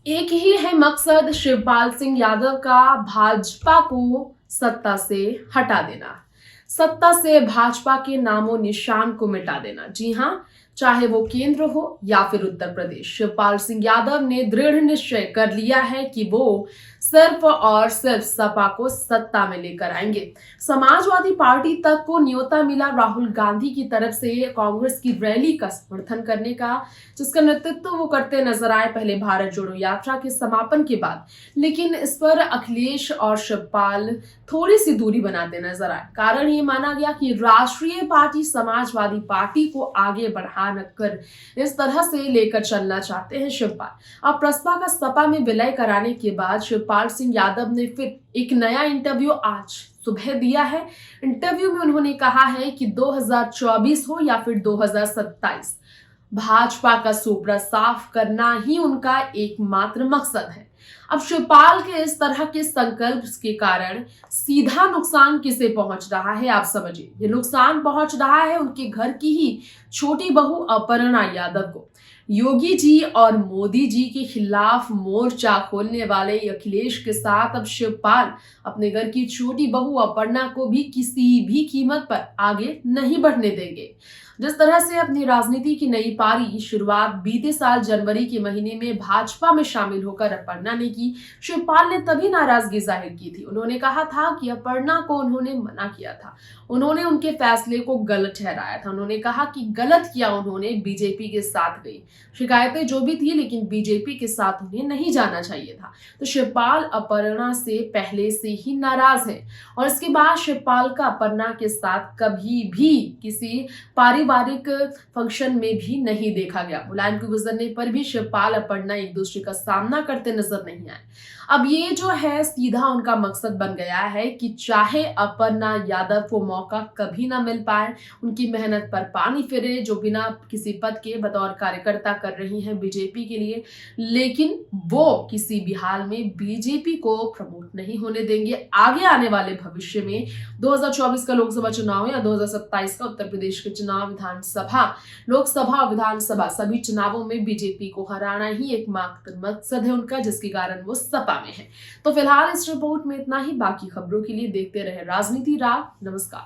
एक ही है मकसद शिवपाल सिंह यादव का, भाजपा को सत्ता से हटा देना। सत्ता से भाजपा के नामो निशान को मिटा देना। जी हां, चाहे वो केंद्र हो या फिर उत्तर प्रदेश, शिवपाल सिंह यादव ने दृढ़ निश्चय कर लिया है कि वो सिर्फ और सिर्फ सपा को सत्ता में लेकर आएंगे। समाजवादी पार्टी तक को न्योता मिला राहुल गांधी की तरफ से कांग्रेस की रैली का समर्थन करने का, जिसका नेतृत्व वो करते नजर आए पहले भारत जोड़ो यात्रा के समापन के बाद। लेकिन इस पर अखिलेश और शिवपाल थोड़ी सी दूरी बनाते नजर आए। कारण ये माना गया कि राष्ट्रीय पार्टी समाजवादी पार्टी को आगे बढ़ा कर इस तरह से लेकर चलना चाहते हैं शिवपाल। अब प्रसपा का सपा में विलय कराने के बाद शिवपाल सिंह यादव ने फिर एक नया इंटरव्यू आज सुबह दिया है। इंटरव्यू में उन्होंने कहा है कि 2024 हो या फिर 2027, भाजपा का सुपड़ा साफ करना ही उनका एकमात्र मकसद है। अब शिवपाल के इस तरह के संकल्प के कारण सीधा नुकसान किसे पहुंच रहा है, आप समझिए। ये नुकसान पहुंच रहा है उनके घर की ही छोटी बहू अपर्णा यादव को। योगी जी और मोदी जी के खिलाफ मोर्चा खोलने वाले अखिलेश के साथ अब शिवपाल अपने घर की छोटी बहू अपर्णा को भी किसी भी कीमत पर आगे नहीं बढ़ने देंगे। जिस तरह से अपनी राजनीति की नई पारी की शुरुआत बीते साल जनवरी के महीने में भाजपा में शामिल होकर अपर्णा ने की, शिवपाल ने तभी नाराजगी जाहिर की थी। उन्होंने कहा था कि अपर्णा को उन्होंने मना किया था, उन्होंने उनके फैसले को गलत ठहराया था। उन्होंने कहा कि गलत किया उन्होंने, बीजेपी के साथ गई, शिकायतें जो भी थी, लेकिन बीजेपी के साथ उन्हें नहीं जाना चाहिए था। तो शिवपाल अपर्णा से पहले से ही नाराज है और इसके बाद शिवपाल का अपर्णा के साथ कभी भी किसी पारिवारिक फंक्शन में भी नहीं देखा गया। मुलायम के गुजरने पर भी शिवपाल अपर्णा एक दूसरे का सामना करते नजर नहीं आए। अब ये जो है सीधा उनका मकसद बन गया है कि चाहे अपर्णा यादव को मौका कभी ना मिल पाए, उनकी मेहनत पर पानी फिरे, जो बिना किसी पद के बतौर कार्यकर्ता कर रही हैं बीजेपी के लिए, लेकिन वो किसी भी हाल में बीजेपी को प्रमोट नहीं होने देंगे। आगे आने वाले भविष्य में 2024 का लोकसभा चुनाव या 2027 का उत्तर प्रदेश के चुनाव, विधानसभा, लोकसभा, विधानसभा सभी चुनावों में बीजेपी को हराना ही एकमात्र मकसद है उनका, जिसके कारण वो सपा में है। तो फिलहाल इस रिपोर्ट में इतना ही। बाकी खबरों के लिए देखते रहे राजनीति राह। नमस्कार।